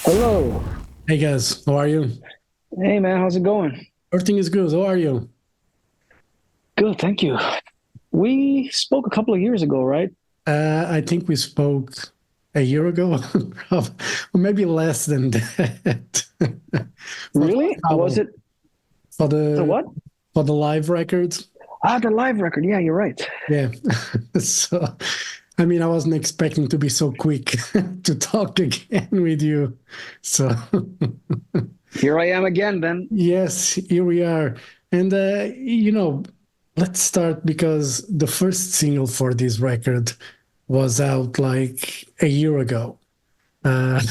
Hello. Hey guys, how are you? Hey man, how's it going? Everything is good. How are you? Good, thank you. We spoke a couple of years ago, right? I think we spoke a year ago, or maybe less than that. For the Really? Was album, it for the the what? for the live records. Ah, the live record. Yeah, you're right. Yeah. So, I mean, I wasn't expecting to be so quick to talk again with you. So, Here I am again, then. yes, here we are. And let's start because the first single for this record was out like a year ago. Uh,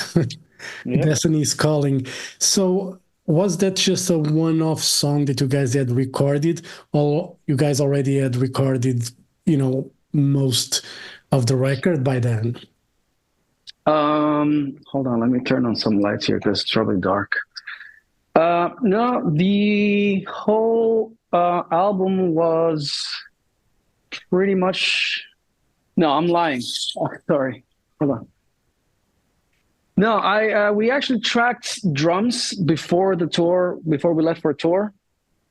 Yep. Destiny's Calling. So was that just a one-off song that you guys had recorded, or you guys already had recorded, most of the record by then? Hold on, let me turn on some lights here because it's really dark. No, the whole album was pretty much. No, I'm lying. Oh, sorry. Hold on. No, I we actually tracked drums before the tour, before we left for tour.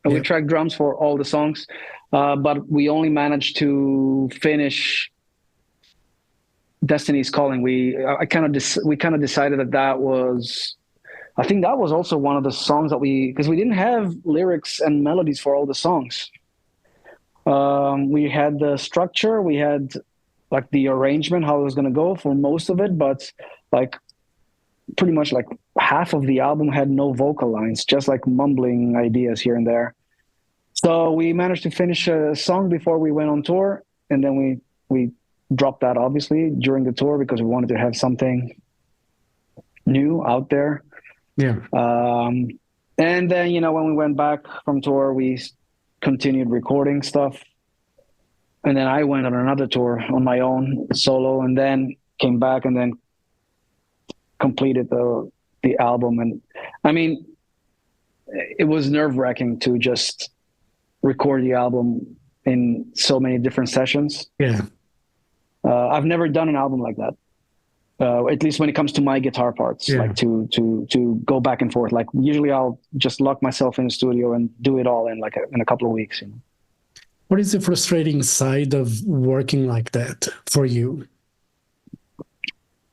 And we Yeah, tracked drums for all the songs, but we only managed to finish Destiny's Calling. We kind of decided that that was. I think that was also one of the songs that because we didn't have lyrics and melodies for all the songs. We had the structure, we had like the arrangement, how it was going to go for most of it, but like pretty much like half of the album had no vocal lines, just like mumbling ideas here and there. So we managed to finish a song before we went on tour, and then we dropped that obviously during the tour because we wanted to have something new out there. yeah. Um, and then when we went back from tour, we continued recording stuff, and then I went on another tour on my own solo, and then came back and then completed the album. And I mean, it was nerve wracking to just record the album in so many different sessions. Yeah. I've never done an album like that. At least when it comes to my guitar parts, Yeah. like to go back and forth. Like usually I'll just lock myself in the studio and do it all in in a couple of weeks. What is the frustrating side of working like that for you?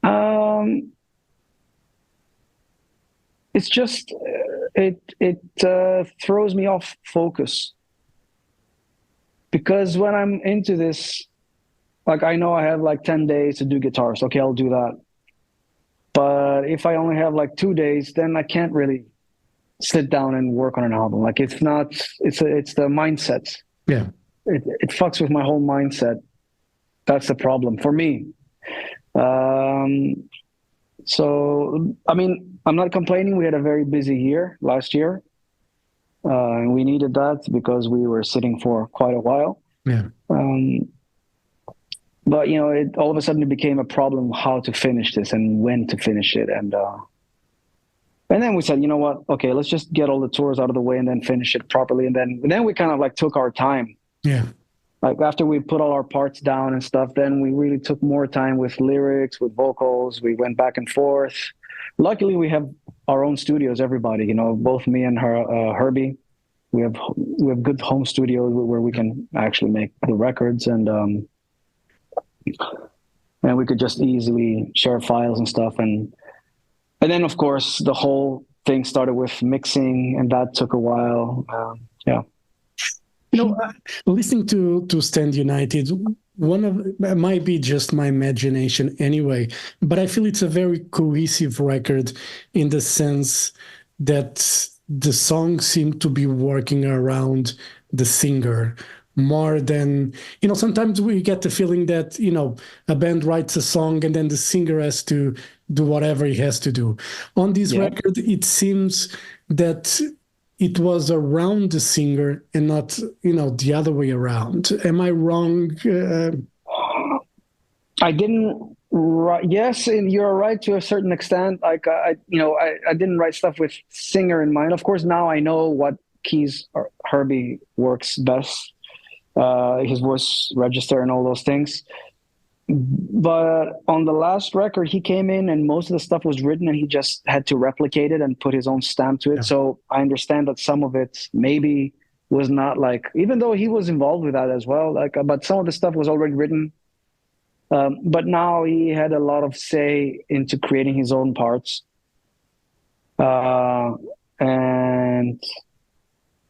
Um, it's just it throws me off focus because when I'm into this, like I know I have like 10 days to do guitars. Okay, I'll do that. But if I only have like 2 days, then I can't really sit down and work on an album. Like it's not. It's the mindset. Yeah. It fucks with my whole mindset. That's the problem for me. Um, so I mean, I'm not complaining. We had a very busy year last year, and we needed that because we were sitting for quite a while. Yeah. Um, but it all of a sudden it became a problem how to finish this and when to finish it, and then we said, you know what? Okay, let's just get all the tours out of the way and then finish it properly. And then we kind of like took our time. Yeah. Like after we put all our parts down and stuff, then we really took more time with lyrics, with vocals. We went back and forth. Luckily, we have our own studios. Everybody, both me and Herbie, we have good home studios where we can actually make the records, and we could just easily share files and stuff. And then of course the whole thing started with mixing, and that took a while. Yeah. Listening to Stand United, one of it might be just my imagination anyway, but I feel it's a very cohesive record in the sense that the songs seem to be working around the singer more than, sometimes we get the feeling that, a band writes a song and then the singer has to do whatever he has to do. On this Yeah. record, it seems that it was around the singer and not, the other way around. Am I wrong? I didn't write. Yes, and you're right to a certain extent. Like I didn't write stuff with singer in mind. Of course, now I know what keys Herbie works best, his voice register and all those things. But on the last record, he came in and most of the stuff was written and he just had to replicate it and put his own stamp to it. Yeah. So I understand that some of it maybe was not like, even though he was involved with that as well, like, but some of the stuff was already written. But now he had a lot of say into creating his own parts. And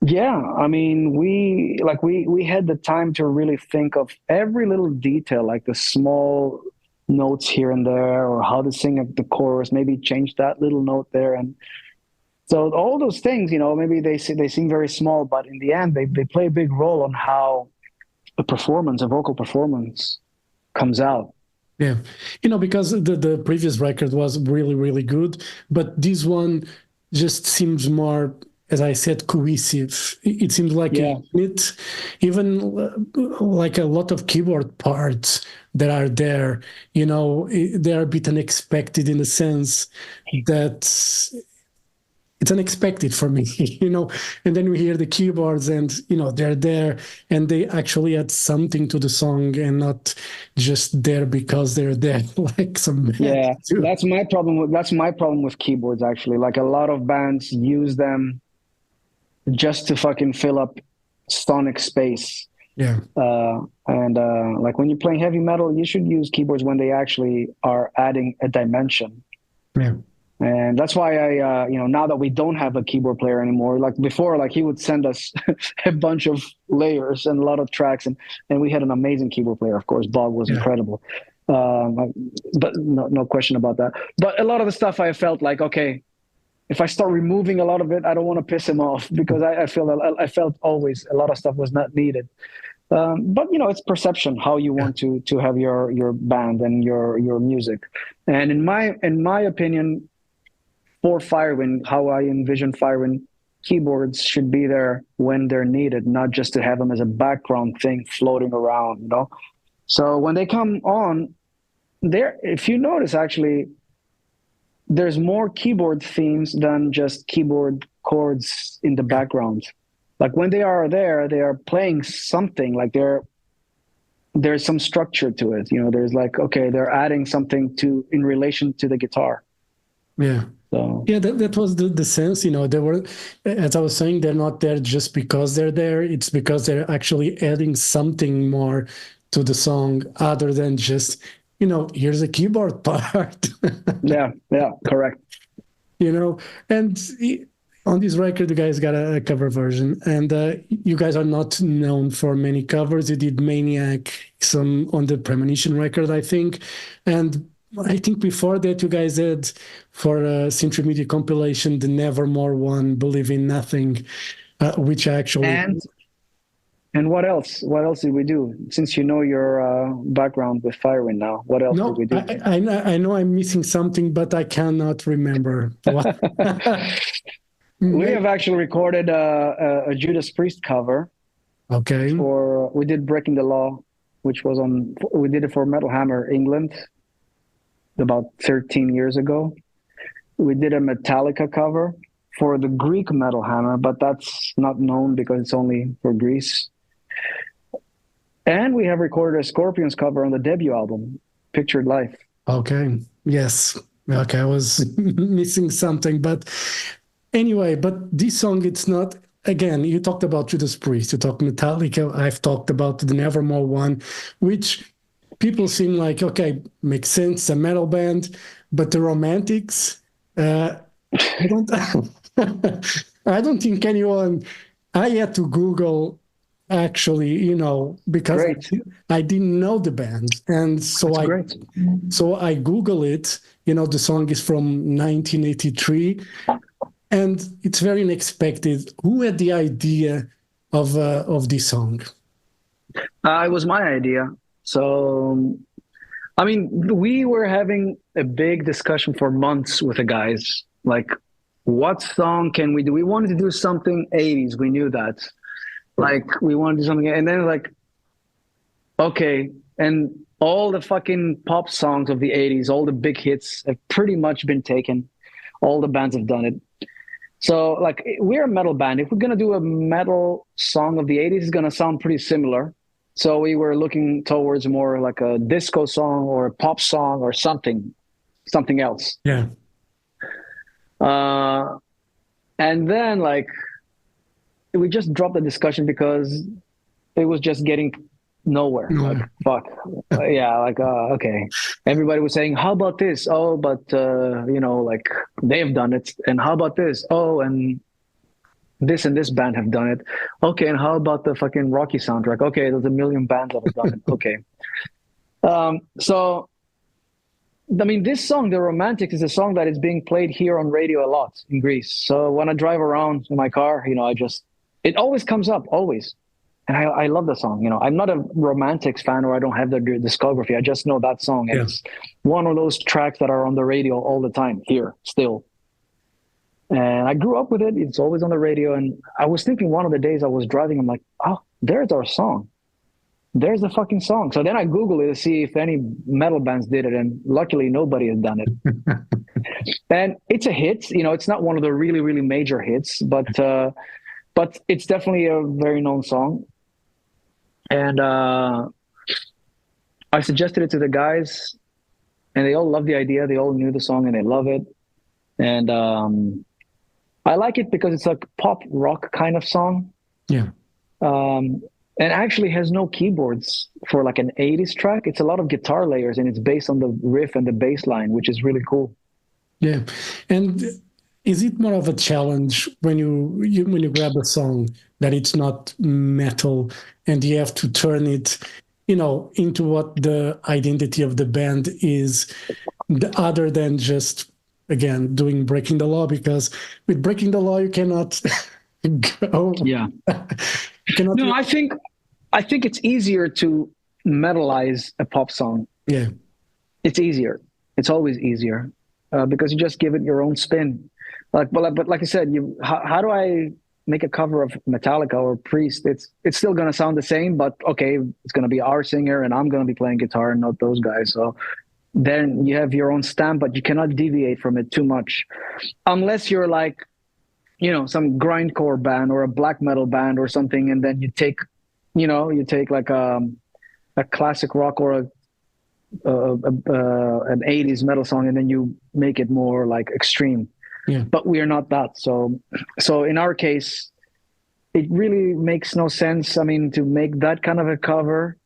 yeah, I mean, we had the time to really think of every little detail, like the small notes here and there, or how to sing at the chorus, maybe change that little note there. And so all those things, maybe they seem very small, but in the end, they play a big role on how a vocal performance comes out. Yeah, because the previous record was really, really good, but this one just seems more, as I said, cohesive. It seems like Yeah. a unit, even like a lot of keyboard parts that are there, they're a bit unexpected in the sense that it's unexpected for me, and then we hear the keyboards and, they're there and they actually add something to the song and not just there because they're there, like some bands Yeah, do. that's my problem with keyboards, actually. Like a lot of bands use them just to fucking fill up sonic space. Yeah. And like when you're playing heavy metal, you should use keyboards when they actually are adding a dimension. Yeah. And that's why I, now that we don't have a keyboard player anymore, like before, like he would send us a bunch of layers and a lot of tracks, and we had an amazing keyboard player. Of course, Bob was incredible, but no question about that. But a lot of the stuff I felt like, okay, if I start removing a lot of it, I don't want to piss him off, because I felt always a lot of stuff was not needed. But it's perception, how you want to have your band and your music. And in my opinion, for Firewind, how I envision Firewind, keyboards should be there when they're needed, not just to have them as a background thing floating around, So when they come on, there, if you notice, actually, there's more keyboard themes than just keyboard chords in the background. Like when they are there, they are playing something, like there's some structure to it. There's like, okay, they're adding something in relation to the guitar. Yeah. So. Yeah, that was the sense, they were, as I was saying, they're not there just because they're there. It's because they're actually adding something more to the song other than just, here's a keyboard part. Yeah, correct. And on this record, you guys got a cover version, and you guys are not known for many covers. You did Maniac, some on the Premonition record, I think, and I think before that you guys had, for a Century Media compilation, the Nevermore one, Believe in Nothing, which actually... And what else? What else did we do? Since you know your background with Firewind now, what else did we do? I know I'm missing something, but I cannot remember what. We have actually recorded a Judas Priest cover. Okay. We did Breaking the Law, which was we did it for Metal Hammer England about 13 years ago. We did a Metallica cover for the Greek Metal Hammer, but that's not known because it's only for Greece. And we have recorded a Scorpions cover on the debut album, Pictured Life. Okay. Yes. Okay, I was missing something, but anyway, but this song, it's not... Again, you talked about Judas Priest, you talked Metallica, I've talked about the Nevermore one, which people seem like, okay, makes sense, a metal band, but the Romantics, I don't I don't think anyone... I had to Google, actually, because I didn't know the band, and so I Google it. The song is from 1983, and it's very unexpected. Who had the idea of this song? It was my idea. So, I mean, we were having a big discussion for months with the guys, like, what song can we do? We wanted to do something 80s. We knew that. Like, we wanted to do something. And then, like, okay. And all the fucking pop songs of the 80s, all the big hits have pretty much been taken. All the bands have done it. So, like, we're a metal band. If we're going to do a metal song of the 80s, it's going to sound pretty similar. So we were looking towards more like a disco song or a pop song or something else. Yeah. And then like we just dropped the discussion because it was just getting nowhere. No. Like fuck, yeah, like okay. Everybody was saying, "How about this?" Oh, but you know, like they've done it. And how about this? Oh, and this band have done it. Okay, and how about the fucking Rocky soundtrack? Okay, there's a million bands that have done it. Okay. So I mean, this song, "The Romantics," is a song that is being played here on radio a lot in Greece. So when I drive around in my car, you know, it always comes up, always. And I love the song. You know, I'm not a Romantics fan, or I don't have their discography. I just know that song. And it's one of those tracks that are on the radio all the time here still. And I grew up with it. It's always on the radio. And I was thinking one of the days I was driving, I'm like, oh, there's our song. There's the fucking song. So then I Googled it to see if any metal bands did it, and luckily nobody has done it. And it's a hit. You know, it's not one of the really, really major hits, but it's definitely a very known song. And I suggested it to the guys, and they all loved the idea. They all knew the song, and they love it. And I like it because it's like pop rock kind of song. Yeah. And actually has no keyboards for like an 80s track. It's a lot of guitar layers, and it's based on the riff and the bass line, which is really cool. Yeah. And is it more of a challenge when you grab a song that it's not metal and you have to turn it, you know, into what the identity of the band is, other than just, again, doing Breaking the Law? Because with Breaking the Law, you cannot go. Yeah. You cannot. No, I think it's easier to metalize a pop song. Yeah. It's easier. It's always easier because you just give it your own spin. But like I said, how do I make a cover of Metallica or Priest? It's still gonna sound the same, but okay, it's gonna be our singer, and I'm gonna be playing guitar, and not those guys. So then you have your own stamp, but you cannot deviate from it too much, unless you're like, you know, some grindcore band or a black metal band or something, and then you take like a classic rock or an 80s metal song, and then you make it more like extreme. Yeah. But we are not that. So in our case, it really makes no sense. I mean, to make that kind of a cover.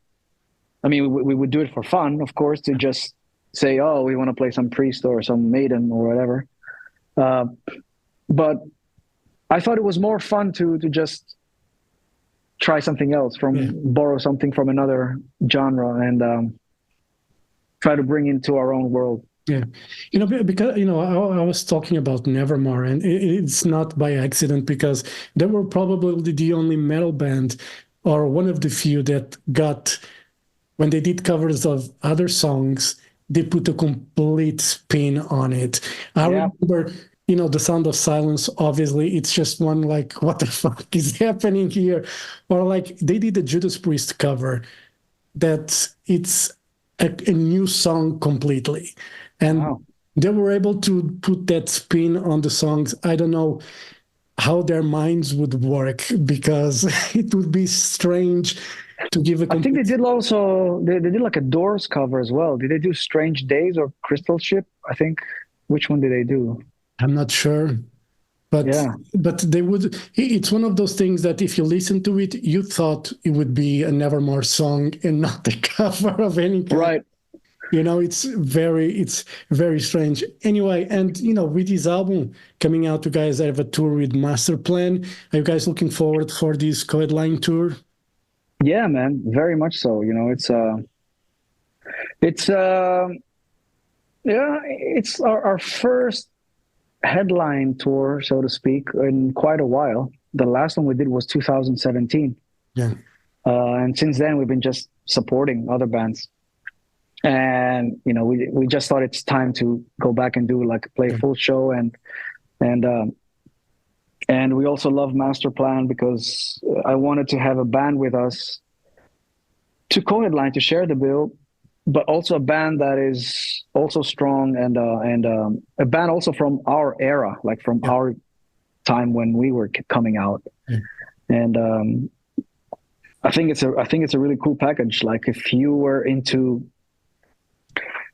I mean, we would do it for fun, of course, to just say, oh, we want to play some Priest or some Maiden or whatever. But I thought it was more fun to just try something else, borrow something from another genre, and try to bring into our own world. Yeah, you know, because, you know, I was talking about Nevermore, and it's not by accident, because they were probably the only metal band, or one of the few, that got, when they did covers of other songs, they put a complete spin on it. I remember, you know, The Sound of Silence, obviously, it's just one like, what the fuck is happening here? Or like, they did a Judas Priest cover that it's a new song completely. And they were able to put that spin on the songs. I don't know how their minds would work, because it would be strange to give a... I think they did also, they did like a Doors cover as well. Did they do Strange Days or Crystal Ship? I think. Which one did they do? I'm not sure. But they would... It's one of those things that if you listen to it, you thought it would be a Nevermore song and not the cover of any kind. Right. You know, it's very strange. Anyway, and, you know, with this album coming out, you guys have a tour with Master Plan. Are you guys looking forward for this co-headline tour? Yeah, man, very much so. You know, it's our first headline tour, so to speak, in quite a while. The last one we did was 2017. Yeah. And since then we've been just supporting other bands. And, you know, we just thought it's time to go back and play a full show. And we also love Master Plan because I wanted to have a band with us to co-headline, to share the bill, but also a band that is also strong, and a band also from our era, like from our time when we were coming out. And I think it's a really cool package. Like if you were into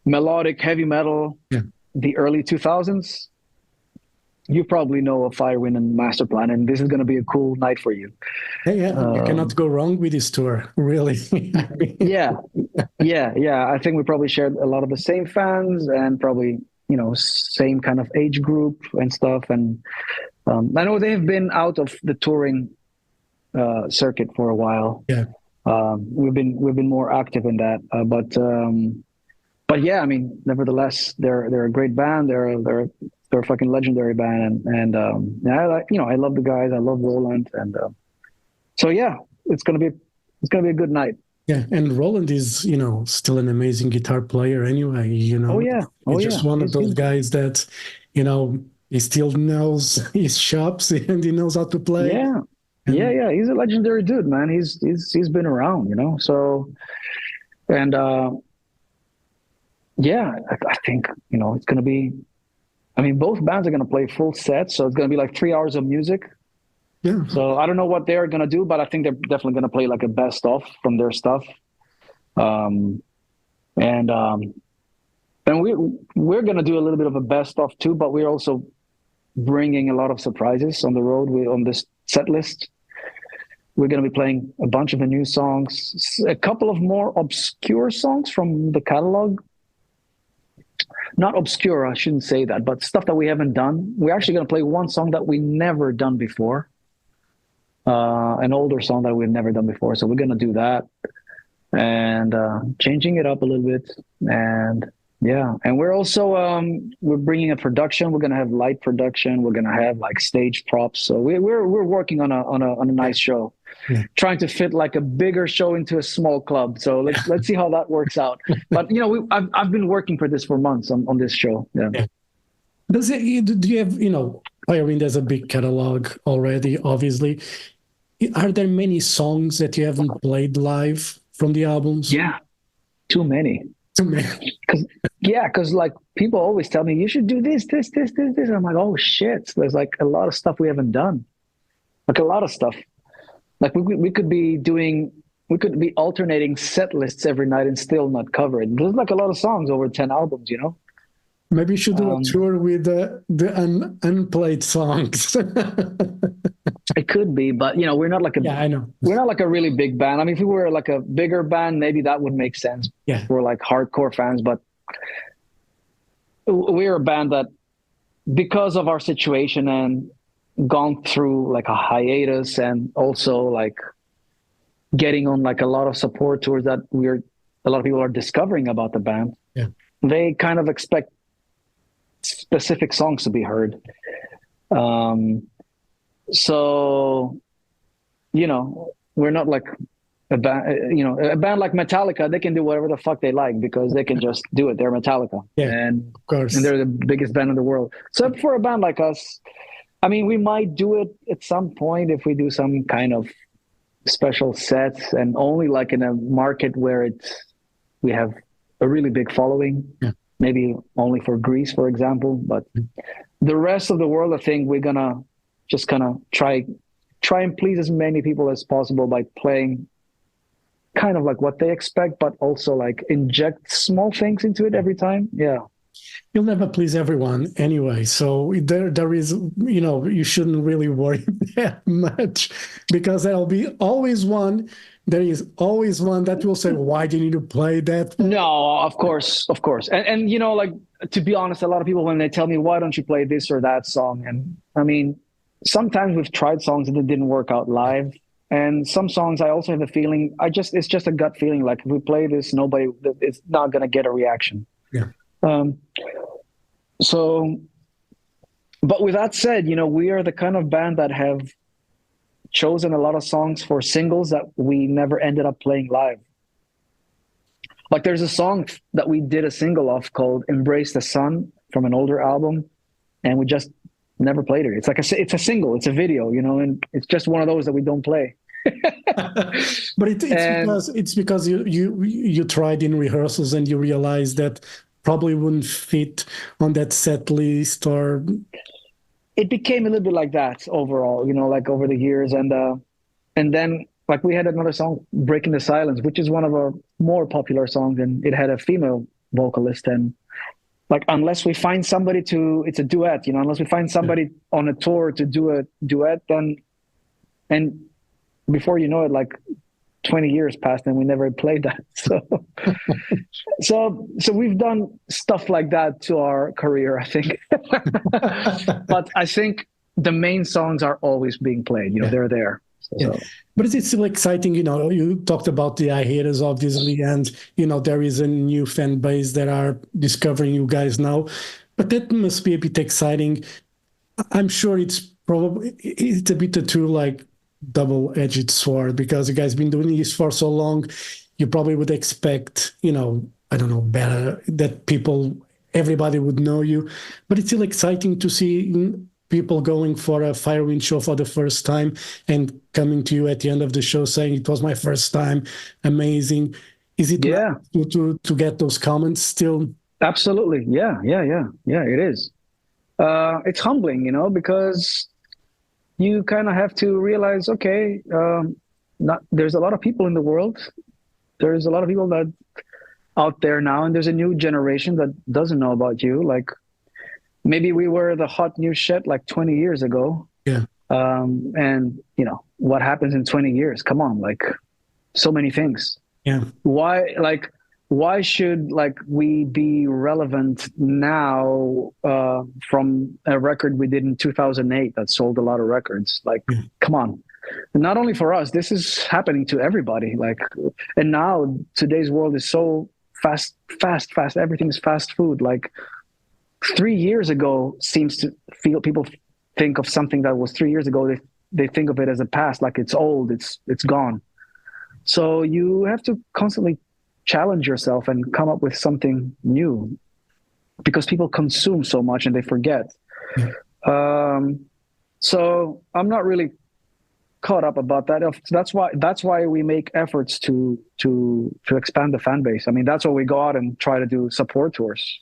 melodic heavy metal, Yeah. the early 2000s, you probably know of Firewind and Masterplan, and this is going to be a cool night for you. Yeah, you cannot go wrong with this tour, really. Yeah, yeah. I think we probably shared a lot of the same fans and probably, you know, same kind of age group and stuff. And I know they've been out of the touring circuit for a while. Yeah. We've been more active in that, but yeah, I mean, nevertheless, they're a great band. They're a fucking legendary band, and yeah, I love the guys. I love Roland, and so yeah, it's gonna be a good night. Yeah, and Roland is, still an amazing guitar player anyway, Oh yeah, He's just one of those guys that, he still knows his shops and he knows how to play. Yeah, yeah. He's a legendary dude, man. He's been around, So, and yeah, I think it's gonna be. I mean, both bands are gonna play full sets, so it's gonna be like 3 hours of music. Yeah. So I don't know what they're gonna do, but I think they're definitely gonna play like a best of from their stuff. And we're gonna do a little bit of a best of too, but we're also bringing a lot of surprises on the road. On this set list, we're gonna be playing a bunch of the new songs, a couple of more obscure songs from the catalog. Not obscure, I shouldn't say that, but stuff that we haven't done. We're actually gonna play one song that we never done before. An older song that we've never done before. So we're going to do that and changing it up a little bit. And yeah, and we're also, we're bringing a production. We're going to have light production. We're going to have like stage props. So we're working on a nice show, trying to fit like a bigger show into a small club. So let's see how that works out. But I've been working for this for months on this show. Yeah. Do you have, Firewind has a big catalog already, obviously. Are there many songs that you haven't played live from the albums? Yeah, too many. Too many. Because like people always tell me, you should do this. And I'm like, oh shit. There's like a lot of stuff we haven't done. Like a lot of stuff. Like we could be alternating set lists every night and still not cover it. There's like a lot of songs over 10 albums, Maybe you should do a tour with the unplayed songs. It could be, but we're not like I know. We're not like a really big band. I mean, if we were like a bigger band, maybe that would make sense. Yeah, we're like hardcore fans, but we're a band that, because of our situation and gone through like a hiatus, and also like getting on like a lot of support tours that a lot of people are discovering about the band. Yeah, they kind of expect specific songs to be heard. So, we're not like a band like Metallica. They can do whatever the fuck they like because they can just do it. They're Metallica, and of course, and they're the biggest band in the world. So for a band like us, I mean, we might do it at some point if we do some kind of special sets, and only like in a market where we have a really big following. Yeah. Maybe only for Greece, for example. But the rest of the world, I think we're gonna just kind of try and please as many people as possible by playing kind of like what they expect, but also like inject small things into it every time. Yeah. You'll never please everyone anyway. So there is, you shouldn't really worry that much, because there'll be always one. There is always one that will say, why do you need to play that? No, of course. And like, to be honest, a lot of people, when they tell me, why don't you play this or that song? And I mean, sometimes we've tried songs and it didn't work out live. And some songs, I also have a feeling, it's just a gut feeling. Like if we play this, it's not going to get a reaction. Yeah. So, but with that said, we are the kind of band that have chosen a lot of songs for singles that we never ended up playing live. Like there's a song that we did a single of called Embrace the Sun from an older album, and we just never played it. It's like it's a single, it's a video, and it's just one of those that we don't play. But it's because you tried in rehearsals and you realized that probably wouldn't fit on that set list, or it became a little bit like that overall, like over the years. And then like we had another song, Breaking the Silence, which is one of our more popular songs, and it had a female vocalist. And like, unless we find somebody to, it's a duet, you know, unless we find somebody on a tour to do a duet, then, and before you know it, like 20 years passed and we never played that. So we've done stuff like that to our career, I think. But I think the main songs are always being played, you know, they're there. So. But it's still exciting, you know, you talked about the haters, obviously, and, you know, there is a new fan base that are discovering you guys now, but that must be a bit exciting. I'm sure it's a bit a true, like, double-edged sword, because you guys been doing this for so long. You probably would expect, you know, I don't know, better, that everybody would know you, but it's still exciting to see people going for a Firewind show for the first time and coming to you at the end of the show saying it was my first time, amazing. Is it nice to get those comments still? Absolutely. Yeah, it is. It's humbling, you know, because you kind of have to realize, okay, there's a lot of people in the world. There's a lot of people that out there now, and there's a new generation that doesn't know about you. Like, maybe we were the hot new shit like 20 years ago. Yeah. And you know, what happens in 20 years? Come on, like, so many things. Yeah. Why should, like, we be relevant now from a record we did in 2008 that sold a lot of records? Like, come on. And not only for us, this is happening to everybody. Like, and now today's world is so fast. Everything's fast food. Like, 3 years ago seems to feel, people think of something that was 3 years ago, they think of it as a past, like it's old, it's gone. So you have to constantly challenge yourself and come up with something new, because people consume so much and they forget. So I'm not really caught up about that. That's why we make efforts to expand the fan base. I mean, that's why we go out and try to do support tours.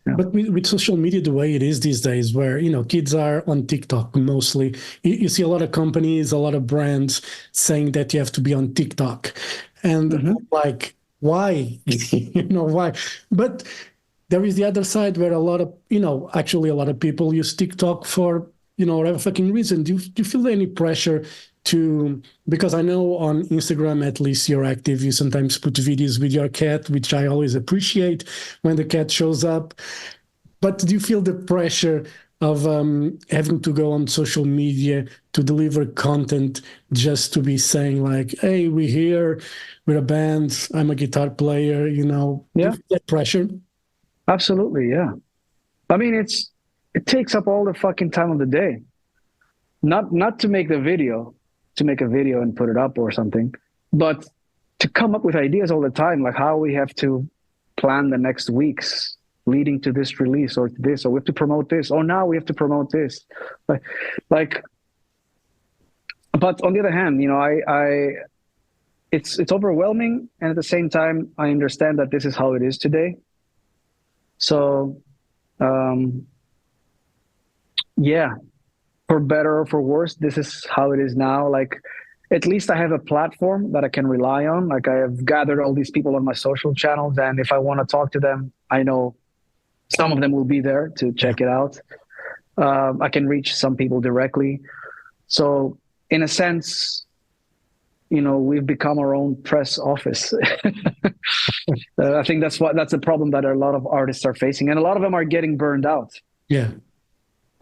But with social media the way it is these days, where, you know, kids are on TikTok mostly, you see a lot of companies, a lot of brands saying that you have to be on TikTok, and like, why? You know, why? But there is the other side where a lot of, you know, actually a lot of people use TikTok for, you know, whatever fucking reason. Do you feel any pressure to, because I know on Instagram, at least, you're active, you sometimes put videos with your cat, which I always appreciate when the cat shows up. But do you feel the pressure of having to go on social media to deliver content just to be saying like, hey, we're here, we're a band, I'm a guitar player, you know? Do you feel that pressure? Absolutely, yeah. I mean, it takes up all the fucking time of the day. Not to make the video, to make a video and put it up or something, but to come up with ideas all the time, like how we have to plan the next weeks leading to this release or this, or we have to promote this, or now we have to promote this. Like, but on the other hand, you know, it's overwhelming, and at the same time, I understand that this is how it is today. So, yeah. For better or for worse, this is how it is now. Like, at least I have a platform that I can rely on. Like, I have gathered all these people on my social channels, and if I want to talk to them, I know some of them will be there to check it out. I can reach some people directly. So in a sense, you know, we've become our own press office. I think that's a problem that a lot of artists are facing, and a lot of them are getting burned out. Yeah.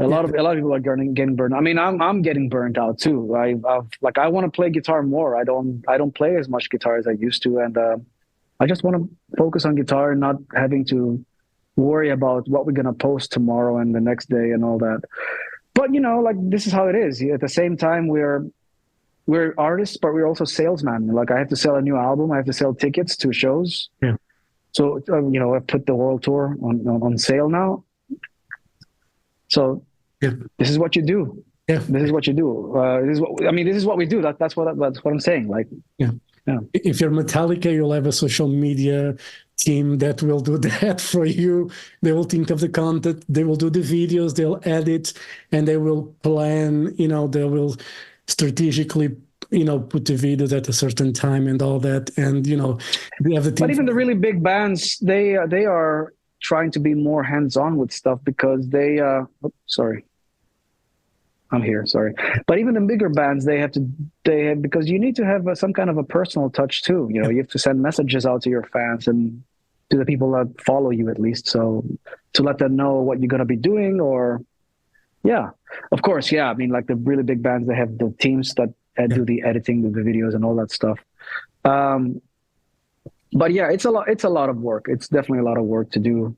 A lot of people are getting burned. I mean, I'm getting burned out too. I want to play guitar more. I don't play as much guitar as I used to, and I just want to focus on guitar and not having to worry about what we're gonna post tomorrow and the next day and all that. But you know, like, this is how it is. At the same time, we're artists, but we're also salesmen. Like, I have to sell a new album. I have to sell tickets to shows. Yeah. So you know, I put the world tour on sale now. So this is what you do. Yeah. This is what you do. This is what we do. That's what I'm saying. Like, yeah. If you're Metallica, you'll have a social media team that will do that for you. They will think of the content, they will do the videos, they'll edit, and they will plan, you know, they will strategically put the videos at a certain time and all that, and we have the team. But even the really big bands, they are trying to be more hands-on with stuff because they sorry, I'm here, sorry. But even the bigger bands, because you need to have some kind of a personal touch too. You have to send messages out to your fans and to the people that follow you, at least, so to let them know what you're going to be doing. Or of course, I mean, like the really big bands, they have the teams that do the editing of the videos and all that stuff. But yeah, it's a lot of work. It's definitely a lot of work to do.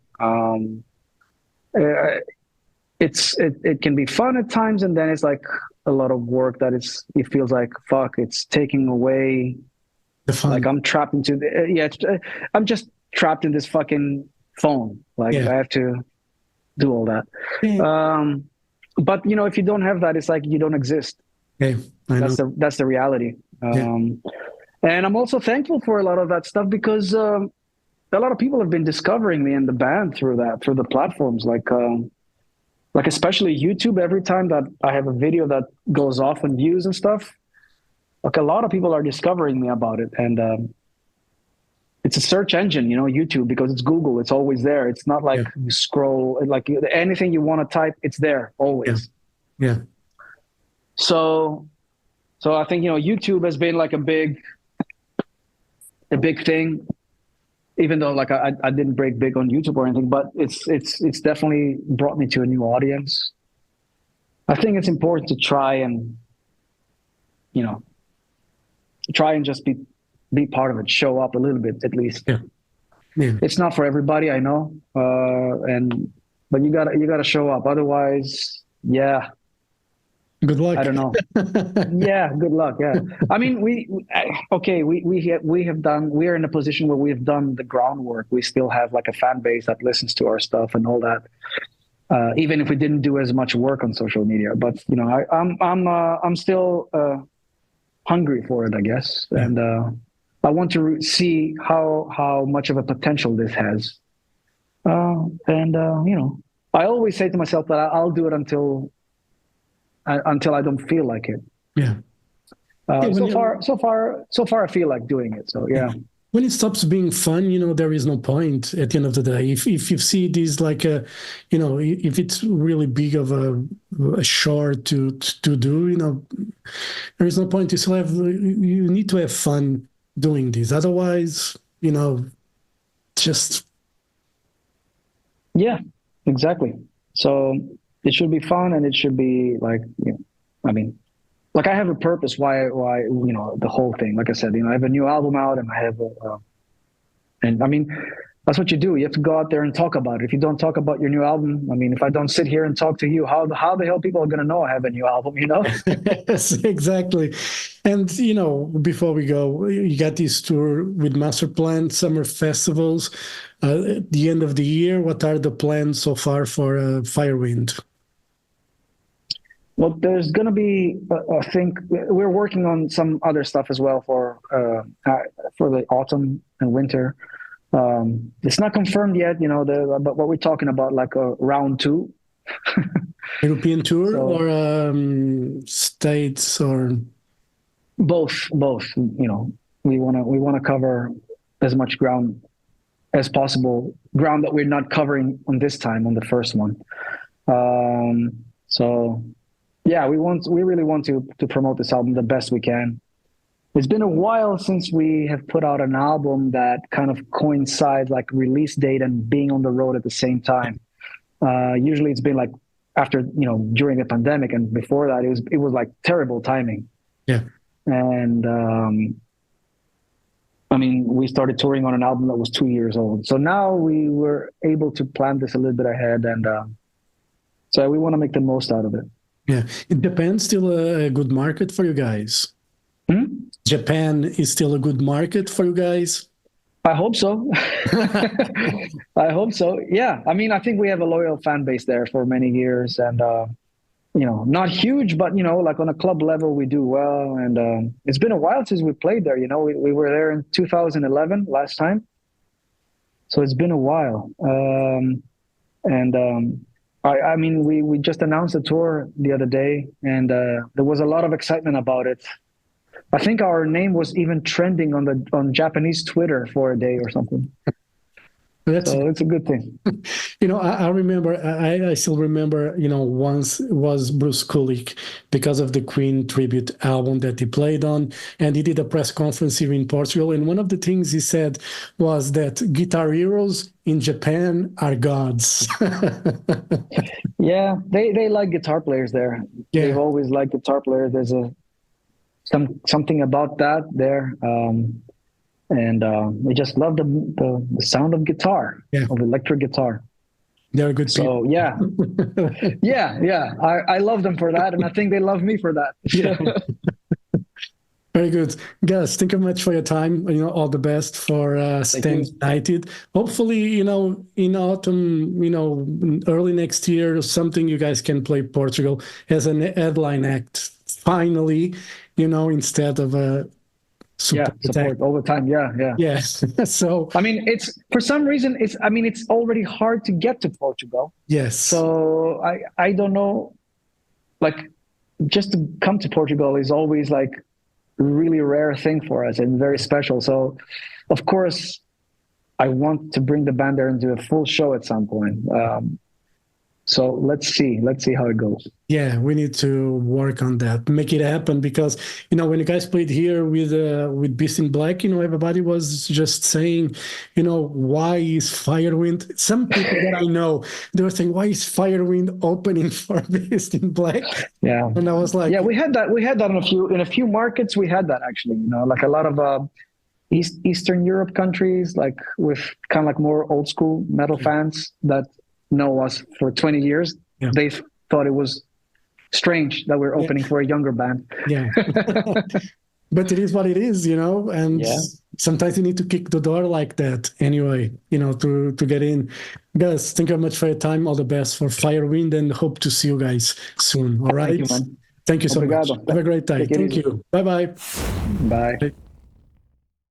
It can be fun at times, and then it's like a lot of work that it feels like, fuck, it's taking away the fun. Like I'm trapped into I'm just trapped in this fucking phone. Like I have to do all that. But if you don't have that, it's like you don't exist. That's the reality. And I'm also thankful for a lot of that stuff, because a lot of people have been discovering me and the band through the platforms, like especially YouTube. Every time that I have a video that goes off in views and stuff, like a lot of people are discovering me about it. And it's a search engine, YouTube, because it's Google. It's always there. It's not like you scroll, like anything you want to type, it's there always. So I think, YouTube has been like a big thing, even though like I didn't break big on YouTube or anything, but it's definitely brought me to a new audience. I think it's important to try and just be part of it, show up a little bit at least. It's not for everybody, I know, but you gotta show up, otherwise good luck. I don't know. Good luck. I mean, we're in a position where we have done the groundwork. We still have like a fan base that listens to our stuff and all that. Even if we didn't do as much work on social media, but I'm still hungry for it, I guess, and I want to see how much of a potential this has. I always say to myself that I'll do it until I don't feel like it. So far I feel like doing it. So when it stops being fun, there is no point at the end of the day. If you see these like if it's really big of a chore to do, there is no point. You need to have fun doing this. Otherwise, just exactly. So it should be fun, and it should be like, I mean, like I have a purpose why the whole thing. Like I said, I have a new album out, and I have and I mean, that's what you do. You have to go out there and talk about it. If you don't talk about your new album, I mean, if I don't sit here and talk to you, how the hell people are going to know I have a new album, Yes, exactly. And, before we go, you got this tour with Masterplan, summer festivals, at the end of the year. What are the plans so far for Firewind? Well, there's going to be, I think we're working on some other stuff as well for the autumn and winter. It's not confirmed yet, but what we're talking about, like a round 2. European tour, or States, or both. We want to cover as much ground as possible, ground that we're not covering on this time on the first one. We really want to promote this album the best we can. It's been a while since we have put out an album that kind of coincides, like release date and being on the road at the same time. Usually it's been like after, during the pandemic, and before that it was like terrible timing. And I mean, we started touring on an album that was 2 years old. So now we were able to plan this a little bit ahead, and so we want to make the most out of it. Japan still a good market for you guys? Japan is still a good market for you guys? I hope so. I hope so. Yeah. I mean, I think we have a loyal fan base there for many years, and not huge, but like on a club level, we do well. And it's been a while since we played there. We were there in 2011 last time, so it's been a while. I mean, we just announced a tour the other day, and there was a lot of excitement about it. I think our name was even trending on Japanese Twitter for a day or something. So it's a good thing. I remember, I still remember, once was Bruce Kulick because of the Queen tribute album that he played on, and he did a press conference here in Portugal. And one of the things he said was that guitar heroes in Japan are gods. Yeah, they like guitar players there. Yeah. They've always liked guitar players. There's something about that there. And they just love the sound of guitar, of electric guitar. They're good people. So yeah, yeah. I love them for that, and I think they love me for that. Yeah. Very good. Gus, thank you much for your time. All the best for Stand United. Hopefully, in autumn, early next year, something you guys can play Portugal as a headline act. Finally, instead of a support all the time. Yeah. So I mean, it's for some reason it's already hard to get to Portugal. Yes. So I don't know, like, just to come to Portugal is always like a really rare thing for us and very special. So of course I want to bring the band there and do a full show at some point. So let's see how it goes. Yeah, we need to work on that, make it happen, because when you guys played here with Beast in Black, everybody was just saying, why is Firewind? Some people that I know, they were saying, why is Firewind opening for Beast in Black? Yeah, and I was like, yeah, we had that in a few markets. We had that actually, like a lot of Eastern Europe countries, like with kind of like more old school metal fans that know us for 20 years. Yeah. They thought it was strange that we're opening for a younger band. Yeah. But it is what it is, and sometimes you need to kick the door like that anyway, to get in. Guys, thank you very much for your time. All the best for Firewind, and hope to see you guys soon. All right. Thank you, man. Thank you so much. Have a great day. Thank you. Bye-bye. Bye.